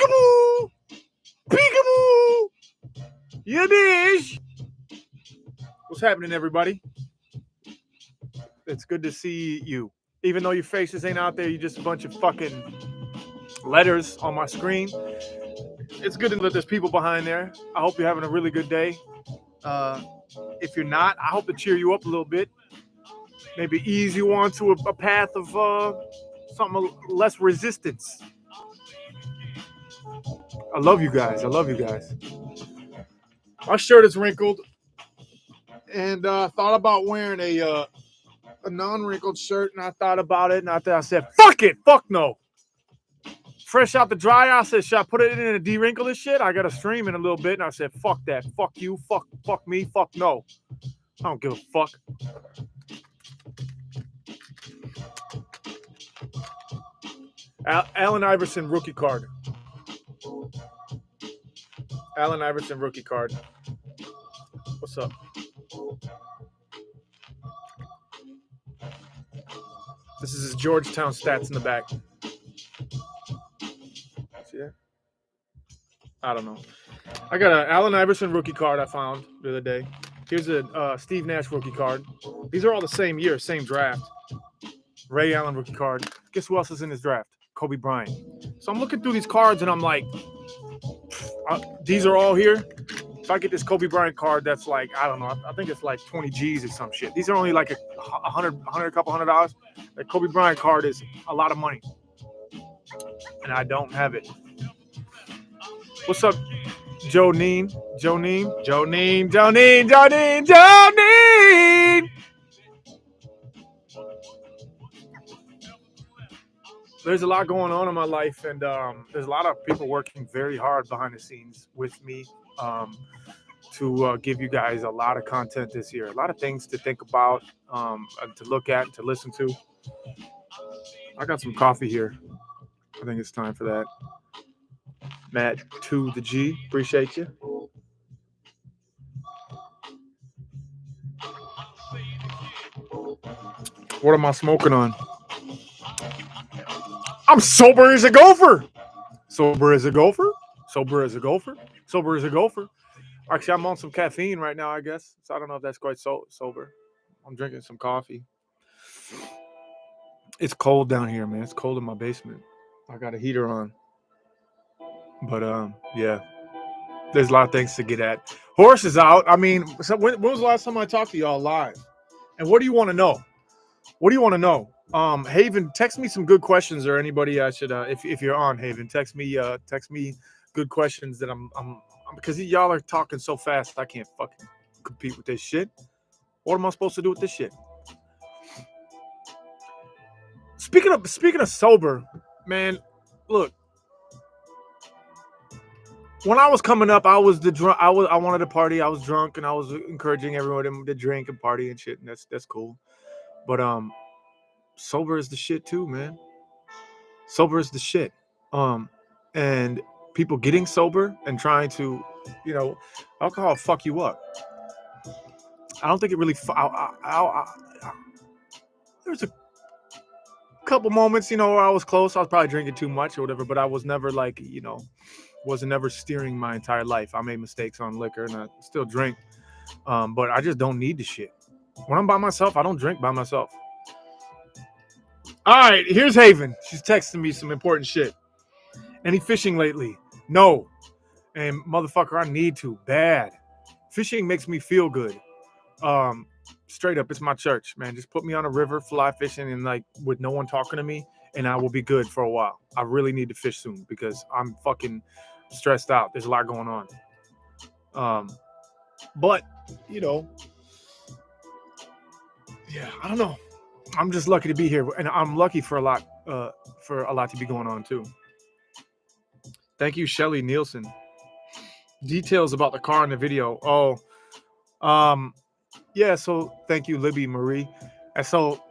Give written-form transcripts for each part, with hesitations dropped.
Peekaboo! Peekaboo! Yadish! What's happening, everybody? It's good to see you. Even though your faces ain't out there, you're just a bunch of fucking letters on my screen. It's good to know that there's people behind there. I hope you're having a really good day. If you're not, I hope to cheer you up a little bit. Maybe ease you onto a path of something less resistance. I love you guys. I love you guys. My shirt is wrinkled, and thought about wearing a non-wrinkled shirt, and I thought about it, and I said, fuck it, fuck no. Fresh out the dryer, I said, should I put it in and de-wrinkle this shit? I got to stream in a little bit, and I said, fuck that, fuck you, fuck me, fuck no. I don't give a fuck. Allen Iverson rookie card. Allen Iverson rookie card. What's up? This is his Georgetown stats in the back. See that? I don't know. I got an Allen Iverson rookie card I found the other day. Here's a Steve Nash rookie card. These are all the same year, same draft. Ray Allen rookie card. Guess who else is in this draft? Kobe Bryant. So I'm looking through these cards and I'm like, these are all here. If I get this Kobe Bryant card, that's like, I don't know, I think it's like 20 G's or some shit. These are only like a couple $100. The Kobe Bryant card is a lot of money. And I don't have it. What's up, Joneen? There's a lot going on in my life, and there's a lot of people working very hard behind the scenes with me to give you guys a lot of content this year. A lot of things to think about, to look at, to listen to. I got some coffee here. I think it's time for that. Matt to the G. Appreciate you. What am I smoking on? I'm sober as a gopher. Sober as a gopher. Sober as a gopher. Sober as a gopher. Actually, I'm on some caffeine right now, I guess. So I don't know if that's quite sober. I'm drinking some coffee. It's cold down here, man. It's cold in my basement. I got a heater on. But, yeah. There's a lot of things to get at. Horse is out. I mean, so when was the last time I talked to y'all live? And what do you want to know? What do you want to know? Haven, text me some good questions, or anybody I should if you're on, Haven, text me good questions that I'm because y'all are talking so fast I can't fucking compete with this shit. What am I supposed to do with this shit? Speaking of sober, man, look. When I was coming up, I was the drunk. I wanted to party. I was drunk, and I was encouraging everyone to drink and party and shit, and that's cool. But sober is the shit too, man. Sober is the shit. And people getting sober and trying to, alcohol fuck you up. I don't think it really. There's a couple moments, where I was close. I was probably drinking too much or whatever, but I was never like, wasn't never steering my entire life. I made mistakes on liquor and I still drink, but I just don't need the shit. When I'm by myself, I don't drink by myself. All right, here's Haven. She's texting me some important shit. Any fishing lately? No. And motherfucker, I need to bad. Fishing makes me feel good. Straight up, it's my church, man. Just put me on a river, fly fishing, and like with no one talking to me, and I will be good for a while. I really need to fish soon because I'm fucking stressed out. There's a lot going on. But yeah, I don't know. I'm just lucky to be here, and I'm lucky for a lot to be going on too. Thank you, Shelly Nielsen. Details about the car in the video. Yeah. So thank you, Libby Marie, and so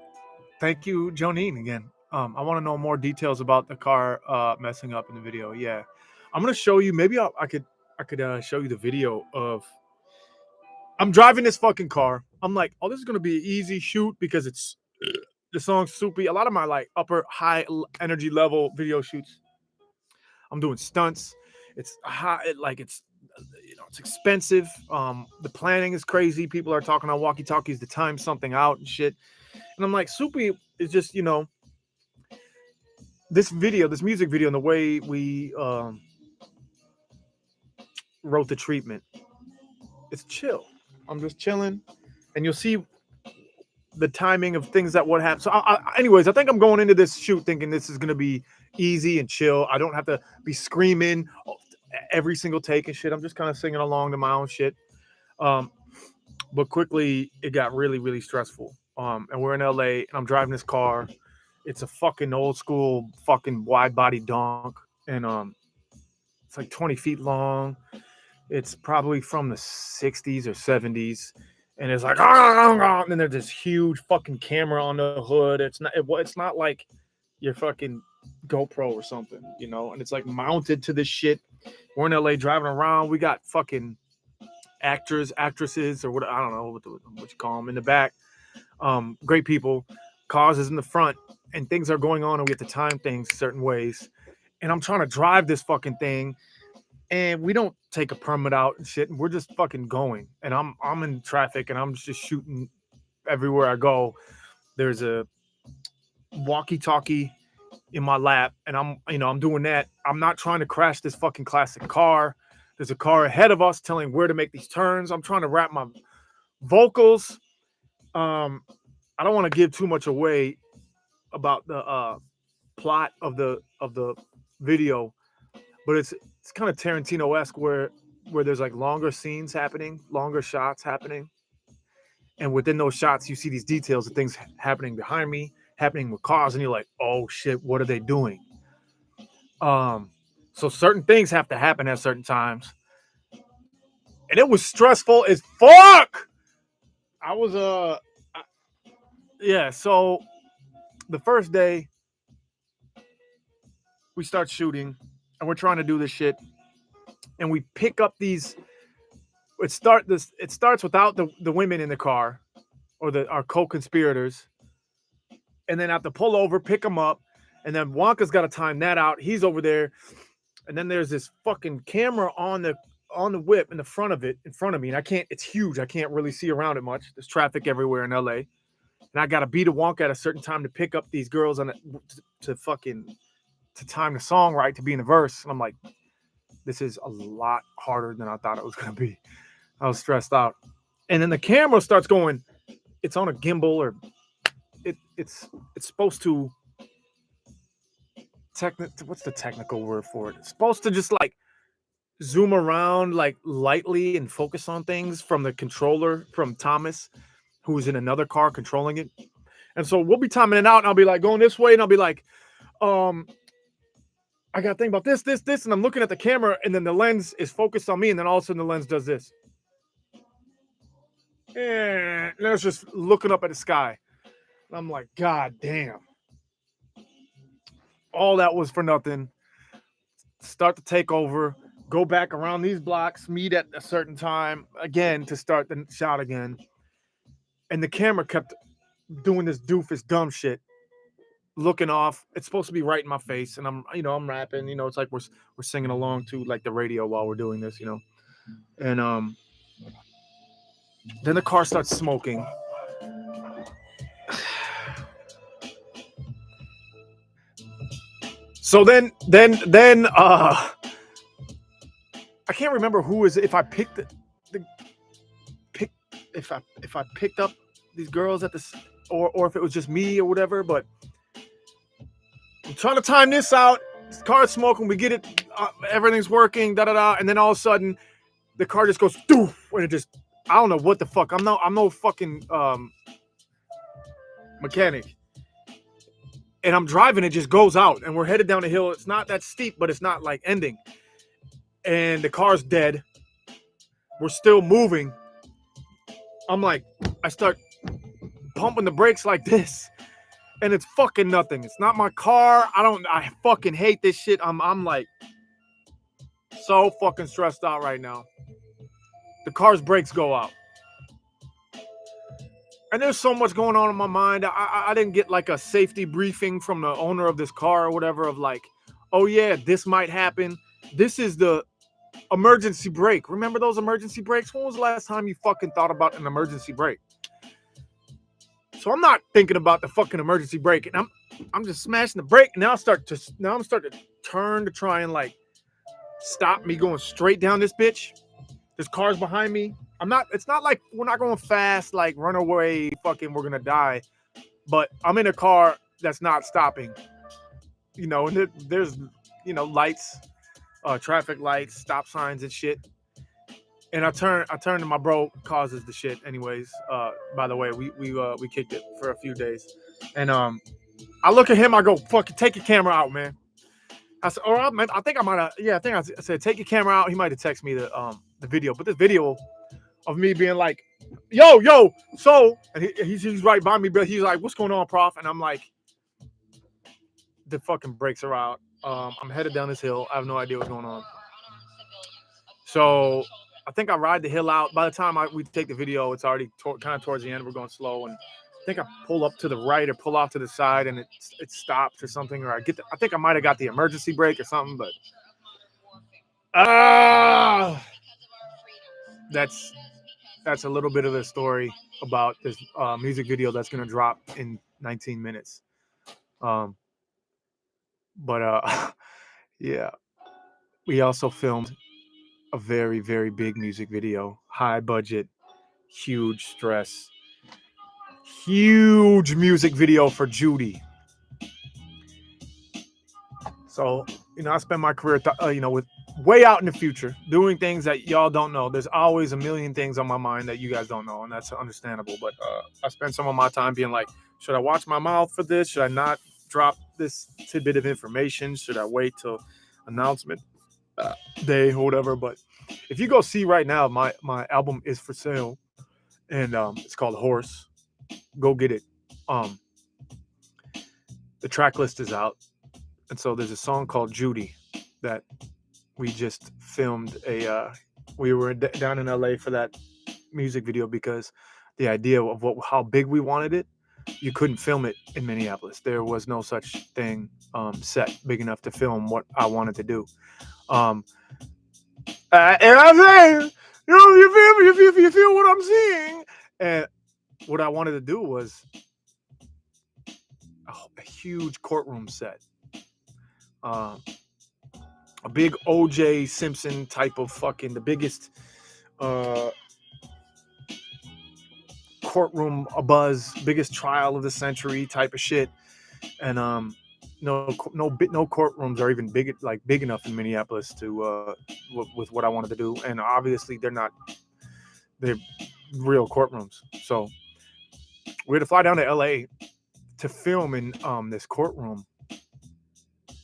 thank you, Jonine again. I want to know more details about the car messing up in the video. Yeah, I'm gonna show you. Maybe I could show you the video of. I'm driving this fucking car. I'm like, oh, this is gonna be an easy shoot because it's the song Soupy. A lot of my like high energy level video shoots I'm doing stunts. It's hot, it's it's expensive. The planning is crazy. People are talking on walkie talkies to time something out and shit. And I'm like, Soupy is just this music video, and the way we wrote the treatment. It's chill. I'm just chilling, and you'll see the timing of things that would happen. So, anyways, I think I'm going into this shoot thinking this is gonna be easy and chill. I don't have to be screaming every single take and shit. I'm just kind of singing along to my own shit. But quickly it got really, really stressful. And we're in LA, and I'm driving this car. It's a fucking old school, fucking wide body donk, and it's like 20 feet long. It's probably from the 60s or 70s, and it's like, and then there's this huge fucking camera on the hood. It's not like your fucking GoPro or something, and it's like mounted to this shit. We're in LA driving around. We got fucking actors, actresses, or what, I don't know what you call them, in the back. Great people. Cars is in the front, and things are going on, and we have to time things certain ways. And I'm trying to drive this fucking thing, and we don't take a permit out and shit, and we're just fucking going. And I'm in traffic, and I'm just shooting everywhere I go. There's a walkie-talkie in my lap, and I'm doing that. I'm not trying to crash this fucking classic car. There's a car ahead of us telling where to make these turns. I'm trying to wrap my vocals. I don't want to give too much away about the plot of the video, but it's kind of Tarantino-esque where there's like longer scenes happening, longer shots happening, and within those shots you see these details of things happening behind me, happening with cars, and you're like, oh shit, what are they doing? So certain things have to happen at certain times, and it was stressful as fuck. I was yeah. So the first day we start shooting, and we're trying to do this shit, and we pick up these. It starts without the women in the car, or our co-conspirators, and then I have to pull over, pick them up, and then Wonka's got to time that out. He's over there, and then there's this fucking camera on the whip in the front of me, and it's huge. I can't really see around it much. There's traffic everywhere in LA, and I got to beat a Wonka at a certain time to pick up these girls to time the song right to be in the verse. And I'm like, this is a lot harder than I thought it was gonna be. I was stressed out, and then the camera starts going. It's on a gimbal, or it's supposed to. What's the technical word for it? It's supposed to just like zoom around like lightly and focus on things from the controller from Thomas, who's in another car controlling it. And so we'll be timing it out, and I'll be like going this way, and I'll be like, I got to think about this, and I'm looking at the camera, and then the lens is focused on me, and then all of a sudden the lens does this. And it's just looking up at the sky. And I'm like, God damn. All that was for nothing. Start to take over, go back around these blocks, meet at a certain time again to start the shot again. And the camera kept doing this doofus dumb shit, looking off. It's supposed to be right in my face, and I'm rapping. It's like we're singing along to like the radio while we're doing this. And then the car starts smoking. So then I can't remember who is, if I picked if I picked up these girls at this, or if it was just me or whatever, but I'm trying to time this out. This car's smoking, we get it, everything's working, and then all of a sudden the car just goes doof, and it just, I don't know what the fuck. I'm no fucking mechanic. And I'm driving, it just goes out, and we're headed down the hill. It's not that steep, but it's not like ending. And the car's dead. We're still moving. I'm like, I start pumping the brakes like this, and it's fucking nothing. It's not my car. I fucking hate this shit. I'm like so fucking stressed out right now. The car's brakes go out. And there's so much going on in my mind. I didn't get like a safety briefing from the owner of this car or whatever of like, oh yeah, this might happen. This is the emergency brake. Remember those emergency brakes? When was the last time you fucking thought about an emergency brake? So I'm not thinking about the fucking emergency brake, and I'm just smashing the brake. Now I'm starting to turn to try and like stop me going straight down this bitch. There's cars behind me. I'm not. It's not like we're not going fast, like run away, fucking we're gonna die. But I'm in a car that's not stopping. You know, and there's lights, traffic lights, stop signs and shit. And I turn to my bro causes the shit. Anyways, by the way, we kicked it for a few days, and I look at him. I go, fucking take your camera out, man. I said, or I think I might have. Yeah, I think I said take your camera out. He might have texted me the video, but this video of me being like, yo, so, and he's right by me, but he's like, what's going on, Prof? And I'm like, the fucking brakes are out. I'm headed down this hill. I have no idea what's going on. So I think I ride the hill out. By the time we take the video, it's already kind of towards the end. We're going slow, and I think I pull up to the right or pull off to the side, and it stops or something. Or I think I might have got the emergency brake or something, but that's a little bit of the story about this music video that's going to drop in 19 minutes. But yeah, we also filmed a very, very big music video, high budget, huge stress, huge music video for Judy. So, I spent my career, with way out in the future, doing things that y'all don't know. There's always a million things on my mind that you guys don't know, and that's understandable. But I spent some of my time being like, should I watch my mouth for this? Should I not drop this tidbit of information? Should I wait till announcement day or whatever? But if you go see right now, my album is for sale, and it's called Horse. Go get it. The track list is out. And so there's a song called Judy that we just filmed we were down in LA for that music video because the idea of how big we wanted it, you couldn't film it in Minneapolis. There was no such thing set big enough to film what I wanted to do. And I'm saying, you feel me? You feel what I'm seeing? And what I wanted to do was a huge courtroom set. A big O.J. Simpson type of fucking the biggest courtroom buzz, biggest trial of the century type of shit, and no courtrooms are even big enough in Minneapolis to with what I wanted to do, and obviously they're real courtrooms. So we had to fly down to L.A. to film in this courtroom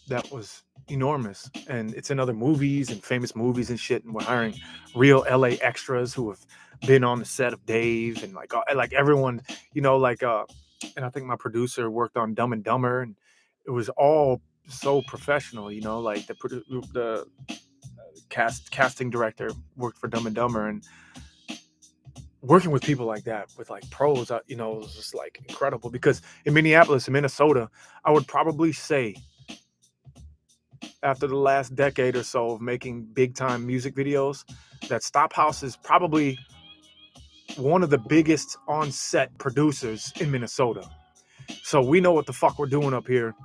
that was enormous, and it's in other movies and famous movies and shit, and we're hiring real LA extras who have been on the set of Dave and like everyone, and I think my producer worked on Dumb and Dumber, and it was all so professional, like the casting director worked for Dumb and Dumber, and working with people like that, with like pros, it was just like incredible, because in Minnesota, I would probably say, after the last decade or so of making big time music videos, that Stop House is probably one of the biggest on set producers in Minnesota. So we know what the fuck we're doing up here.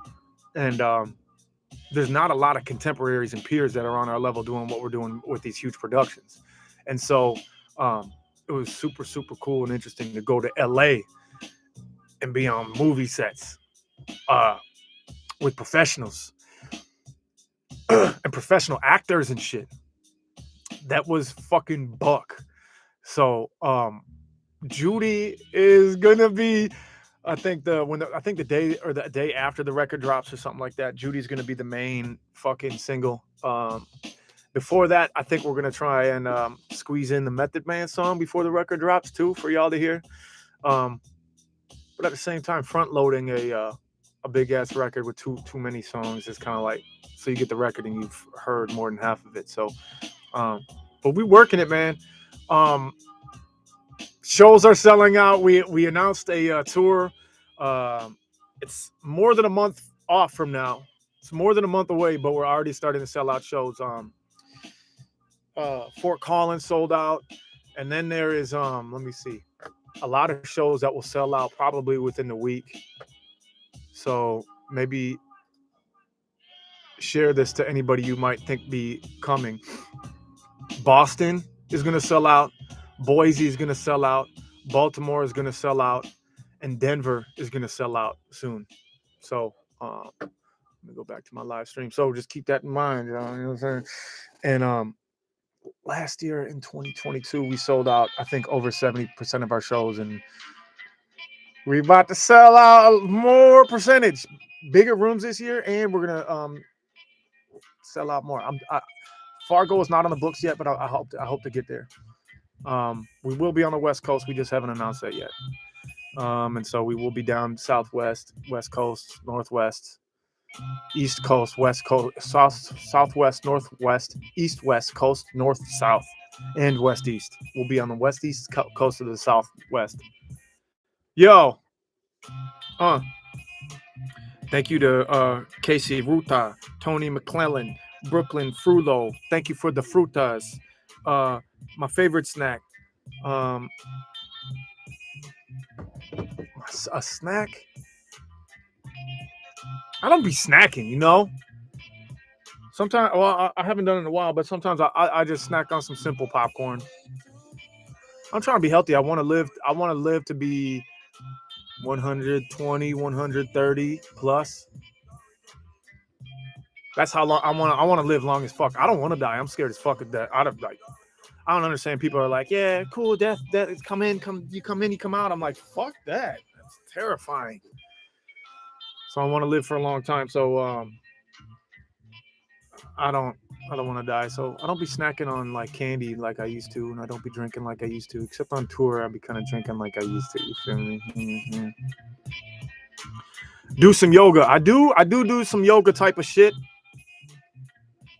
And there's not a lot of contemporaries and peers that are on our level doing what we're doing with these huge productions. And so it was super, super cool and interesting to go to LA and be on movie sets with professionals and professional actors and shit. That was fucking buck. So Judy is gonna be, I think the day after the record drops or something like that, Judy's gonna be the main fucking single. Before that, I think we're gonna try and squeeze in the Method Man song before the record drops too, for y'all to hear. But at the same time, front loading a big ass record with too many songs is kind of like, so you get the record and you've heard more than half of it. So but we working it, man. Shows are selling out. We announced a tour. It's more than a month off from now, It's more than a month away, but we're already starting to sell out shows. Fort Collins sold out, and then there is let me see, a lot of shows that will sell out probably within the week. So maybe share this to anybody you might think be coming. Boston is going to sell out. Boise is going to sell out. Baltimore is going to sell out. And Denver is going to sell out soon. So let me go back to my live stream. So just keep that in mind. You know what I'm saying? And last year in 2022, we sold out, I think, over 70% of our shows. And we're about to sell out more percentage. Bigger rooms this year. And we're going to sell out more. Fargo is not on the books yet, but I hope to get there. We will be on the West Coast. We just haven't announced that yet. And so we will be down Southwest, West Coast, Northwest, East Coast, West Coast, Southwest, Northwest, East West Coast, North South, and West East. We'll be on the West East coast of the Southwest. Yo, thank you to Casey Ruta, Tony McClellan, Brooklyn Frulo. Thank you for the frutas. My favorite snack. A snack? I don't be snacking, you know. Sometimes, well, I haven't done it in a while, but sometimes I just snack on some simple popcorn. I'm trying to be healthy. I want to live to be 120, 130 plus. That's how long I want to live long as fuck. I don't want to die. I'm scared as fuck of that. I don't understand. People are like, yeah, cool, death, come in, you come out. I'm like, fuck that. That's terrifying. So I want to live for a long time. So I don't want to die. So I don't be snacking on like candy like I used to, and I don't be drinking like I used to. Except on tour, I'll be kind of drinking like I used to. You feel me? Mm-hmm. Do some yoga. I do some yoga type of shit.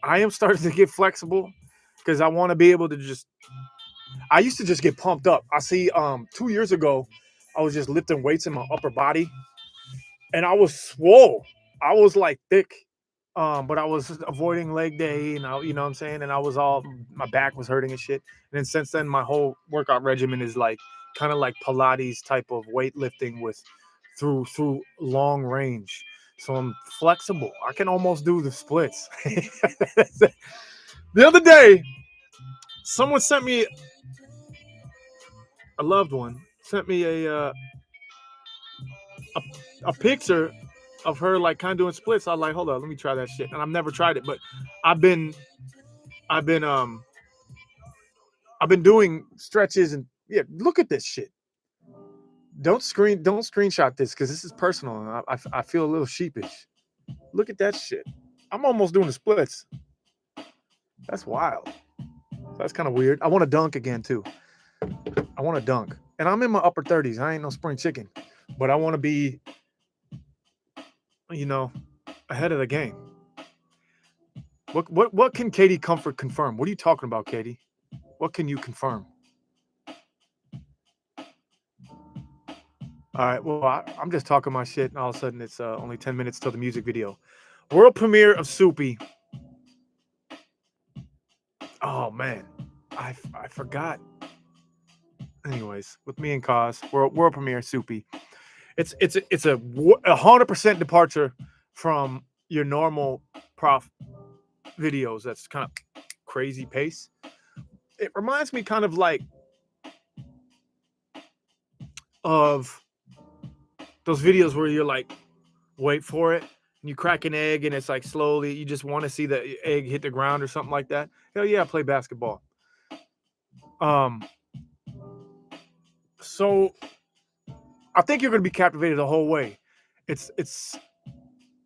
I am starting to get flexible because I want to be able to just. I used to just get pumped up. I see 2 years ago, I was just lifting weights in my upper body, and I was swole. I was like thick. But I was avoiding leg day, and you know what I'm saying? And my back was hurting and shit. And then since then, my whole workout regimen is like kind of like Pilates type of weightlifting through long range. So I'm flexible. I can almost do the splits. The other day, someone sent me, a loved one sent me a picture of her like kind of doing splits. I was like, hold on, let me try that shit. And I've never tried it, but I've been doing stretches and yeah, look at this shit. Don't screenshot this because this is personal. I feel a little sheepish. Look at that shit. I'm almost doing the splits. That's wild. That's kind of weird. I want to dunk again too. I want to dunk. And I'm in my upper 30s. I ain't no spring chicken. But I want to be, ahead of the game. What can Katie Comfort confirm? What are you talking about, Katie? What can you confirm? All right, well, I'm just talking my shit, and all of a sudden it's only 10 minutes till the music video. World premiere of Soupy. Oh, man. I forgot. Anyways, with me and Kaz, world premiere Soupy. It's a 100% departure from your normal Prof videos. That's kind of crazy pace. It reminds me kind of like of those videos where you're like, wait for it, and you crack an egg, and it's like slowly, you just want to see the egg hit the ground or something like that. Hell yeah, I play basketball. So I think you're gonna be captivated the whole way. It's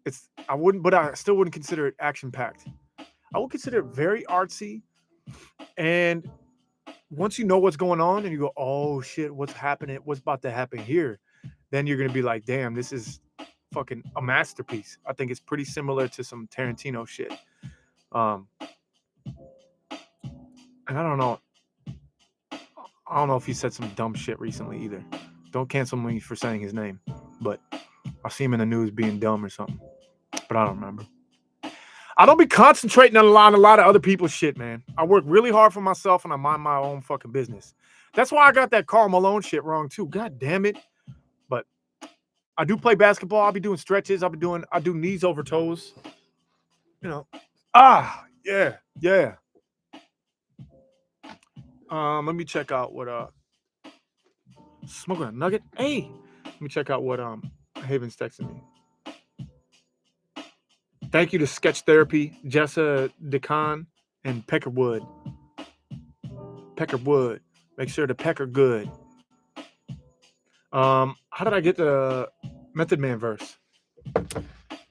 I still wouldn't consider it action-packed. I would consider it very artsy, and once you know what's going on and you go, oh shit, what's happening? What's about to happen here? Then you're going to be like, damn, this is fucking a masterpiece. I think it's pretty similar to some Tarantino shit. And I don't know if he said some dumb shit recently either. Don't cancel me for saying his name, but I see him in the news being dumb or something, but I don't remember. I don't be concentrating on a lot of other people's shit, man. I work really hard for myself and I mind my own fucking business. That's why I got that Karl Malone shit wrong too. God damn it. But I do play basketball. I'll be doing stretches. I do knees over toes. You know. Yeah, yeah. Let me check out what smoking a nugget. Hey, let me check out what Haven's texting me. Thank you to Sketch Therapy, Jessa DeCon, and Peckerwood. Peckerwood. Make sure to pecker good. How did I get the Method Man verse?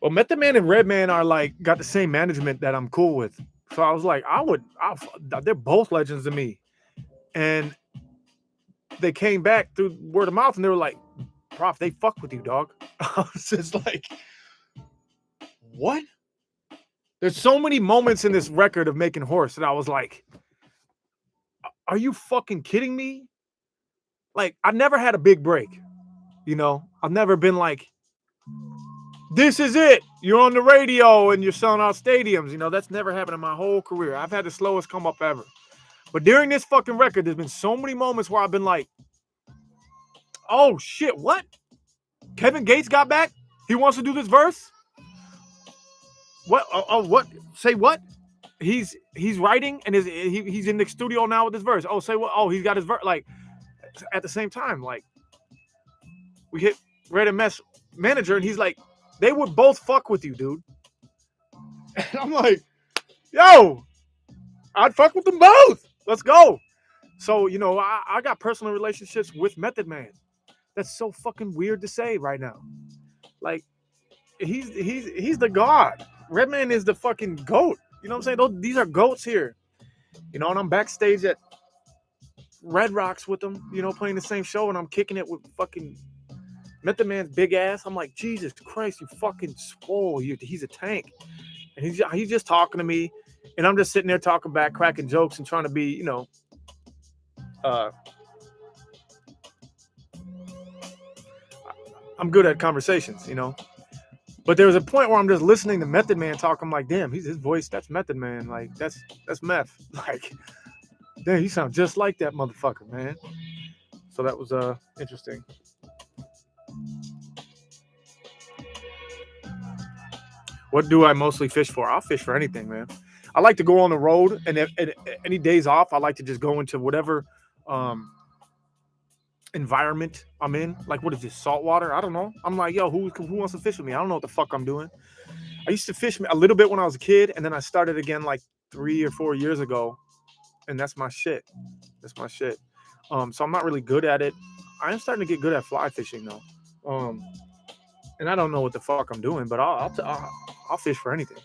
Well, Method Man and Redman are like got the same management that I'm cool with. So I was like, they're both legends to me. And they came back through word of mouth and they were like, Prof, they fuck with you, dog. I was just like, what? There's so many moments in this record of Making Horse that I was like, are you fucking kidding me? Like, I never had a big break. You know, I've never been like, this is it. You're on the radio and you're selling out stadiums. You know, that's never happened in my whole career. I've had the slowest come up ever. But during this fucking record, there's been so many moments where I've been like, oh shit, what? Kevin Gates got back? He wants to do this verse? What? Oh, what? Say what? He's writing and he's in the studio now with his verse. Oh, say what? Oh, he's got his verse. Like, at the same time, like, we hit Red and Mess manager and he's like, they would both fuck with you, dude. And I'm like, yo, I'd fuck with them both. Let's go. So, you know, I got personal relationships with Method Man. That's so fucking weird to say right now. Like, he's the god. Redman is the fucking goat. You know what I'm saying? These are goats here. You know, and I'm backstage at Red Rocks with them, you know, playing the same show, and I'm kicking it with fucking Method Man's big ass. I'm like, Jesus Christ, you fucking swole. He's a tank. And he's just talking to me, and I'm just sitting there talking back, cracking jokes, and trying to be, you know, I'm good at conversations, you know. But there was a point where I'm just listening to Method Man talk. I'm like, damn, his voice, that's Method Man. Like, that's meth. Like, damn, he sounds just like that motherfucker, man. So that was interesting. What do I mostly fish for? I'll fish for anything, man. I like to go on the road, and any days off, I like to just go into whatever environment I'm in. Like, what is this, saltwater? I don't know. I'm like, yo, who wants to fish with me? I don't know what the fuck I'm doing. I used to fish a little bit when I was a kid, and then I started again like 3 or 4 years ago, and that's my shit. That's my shit. So I'm not really good at it. I am starting to get good at fly fishing though. And I don't know what the fuck I'm doing, but I'll fish for anything.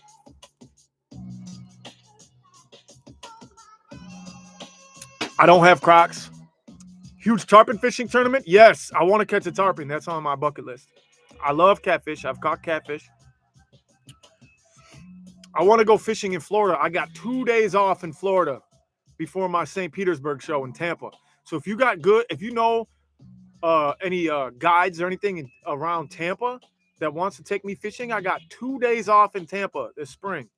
I don't have Crocs. Huge tarpon fishing tournament? Yes, I want to catch a tarpon. That's on my bucket list. I love catfish. I've caught catfish. I want to go fishing in Florida. I got 2 days off in Florida before my St. Petersburg show in Tampa. So if you know any guides or anything around Tampa that wants to take me fishing, I got 2 days off in Tampa this spring.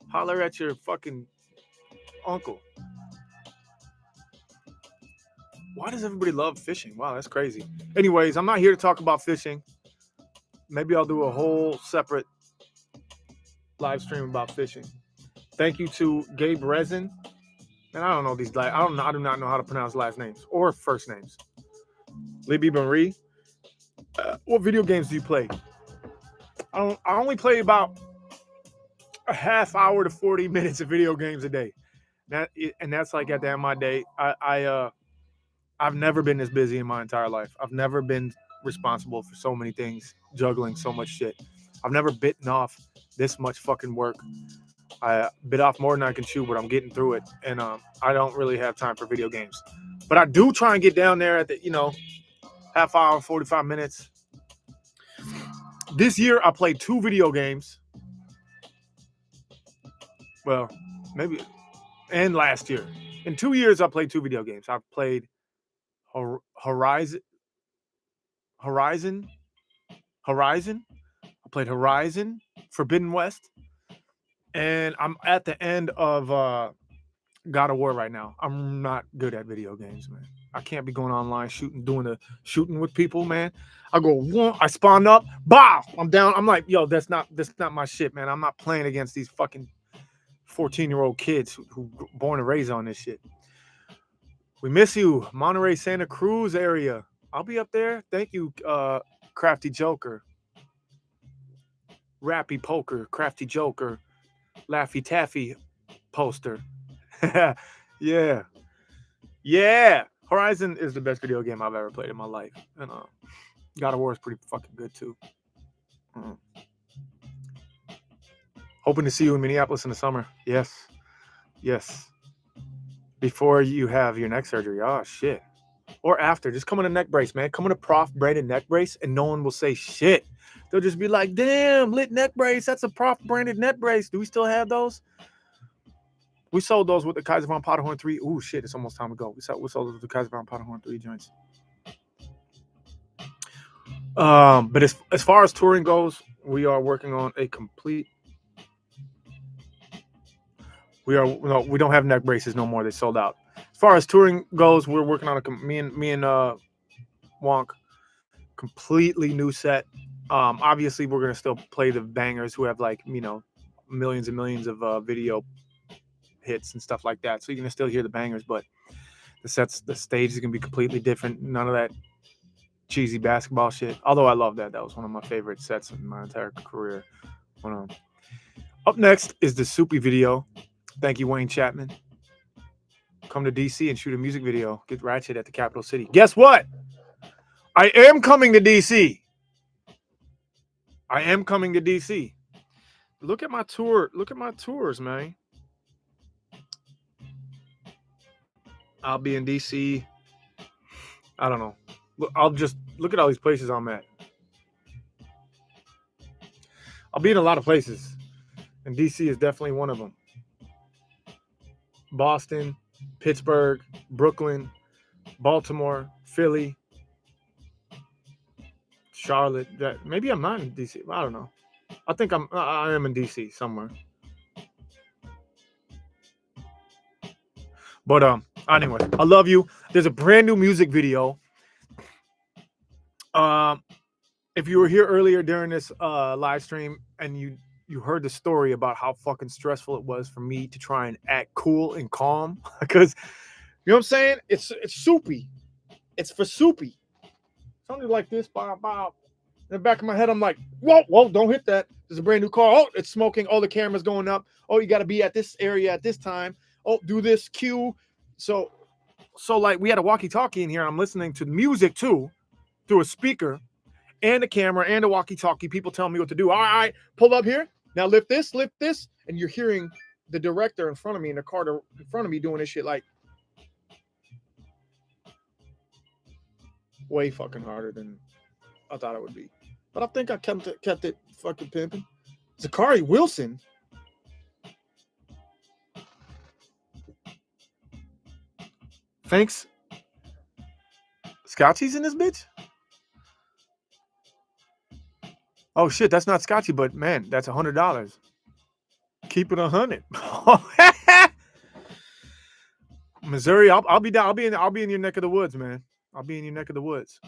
Holler at your fucking uncle. Why does everybody love fishing? Wow, that's crazy. Anyways, I'm not here to talk about fishing. Maybe I'll do a whole separate live stream about fishing. Thank you to Gabe Resin. And I don't know these. I do not know how to pronounce last names or first names. Libby Marie. What video games do you play? I only play about a half hour to 40 minutes of video games a day. That's like at the end of my day. I've never been this busy in my entire life. I've never been responsible for so many things, juggling so much shit. I've never bitten off this much fucking work. I bit off more than I can chew, but I'm getting through it. And I don't really have time for video games. But I do try and get down there at the, half hour, 45 minutes. This year, I played 2 video games. Well, maybe. And last year. In 2 years, I played 2 video games. I've played Horizon. I played Horizon Forbidden West. And I'm at the end of God of War right now. I'm not good at video games, man. I can't be going online shooting with people, man. I go one, I spawn up, bow, I'm down. I'm like, yo, that's not my shit, man. I'm not playing against these fucking 14-year-old kids who born and raised on this shit. We miss you, Monterey, Santa Cruz area. I'll be up there. Thank you, Crafty Joker, Rappy Poker, Crafty Joker, Laffy Taffy poster. Yeah. Yeah. Horizon is the best video game I've ever played in my life. And God of War is pretty fucking good too. Hoping to see you in Minneapolis in the summer. Yes. Yes. Before you have your neck surgery. Oh, shit. Or after. Just come in a neck brace, man. Come in a Prof branded neck brace and no one will say shit. They'll just be like, damn, lit neck brace. That's a Prof branded neck brace. Do we still have those? We sold those with the Kaiser von Potterhorn 3. Ooh, shit. It's almost time to go. We sold those with the Kaiser von Potterhorn 3 joints. But as far as touring goes, we are working on a complete. We don't have neck braces no more. They sold out. As far as touring goes, we're working on me and Wonk, completely new set. Obviously, we're gonna still play the bangers who have millions and millions of video hits and stuff like that. So you're gonna still hear the bangers, but the stage is gonna be completely different. None of that cheesy basketball shit. Although I love that. That was one of my favorite sets in my entire career. Up next is the Soupy video. Thank you, Wayne Chapman. Come to DC and shoot a music video. Get ratchet at the capital city. Guess what? I am coming to DC. I am coming to DC. Look at my tour. Look at my tours, man. I'll be in DC. I don't know. I'll just look at all these places I'm at. I'll be in a lot of places, and DC is definitely one of them. Boston, Pittsburgh, Brooklyn, Baltimore, Philly, Charlotte. Maybe I'm not in DC. I don't know. I think I am in DC somewhere. But anyway, I love you. There's a brand new music video. If you were here earlier during this live stream and you heard the story about how fucking stressful it was for me to try and act cool and calm, because you know what I'm saying? It's Soupy. It's for Soupy. Something like this, bow, bow. In the back of my head, I'm like, whoa, don't hit that. There's a brand new car. Oh, it's smoking. Oh, the camera's going up. Oh, you got to be at this area at this time. Oh, do this cue. So like we had a walkie-talkie in here. I'm listening to music too through a speaker and a camera and a walkie-talkie. People telling me what to do. All right, pull up here. Now lift this. And you're hearing the director in front of me in the car in front of me doing this shit like way fucking harder than I thought it would be. But I think I kept it fucking pimping. Zachary Wilson. Thanks. Scotchy's in this bitch? Oh shit, that's not Scotchy, but man, that's $100. Keep it 100. Missouri, I'll be down. I'll be in your neck of the woods, man. I'll be in your neck of the woods.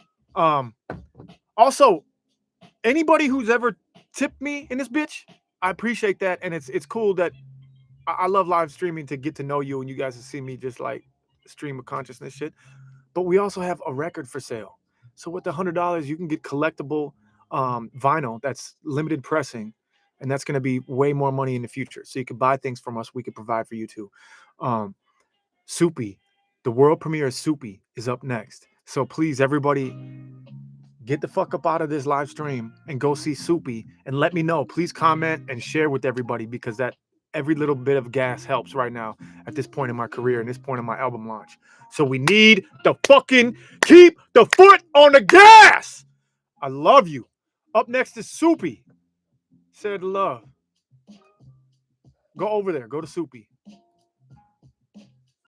Also, anybody who's ever tipped me in this bitch, I appreciate that, and it's cool that I love live streaming to get to know you and you guys to see me just like stream of consciousness shit. But we also have a record for sale. So with the $100, you can get collectible vinyl that's limited pressing, and that's going to be way more money in the future. So you can buy things from us. We can provide for you too. Soupy, the world premiere of Soupy is up next. So please, everybody, get the fuck up out of this live stream and go see Soupy and let me know. Please comment and share with everybody, because that every little bit of gas helps right now at this point in my career and this point in my album launch. So we need to fucking keep the foot on the gas. I love you. Up next is Soupy. Said love. Go over there. Go to Soupy.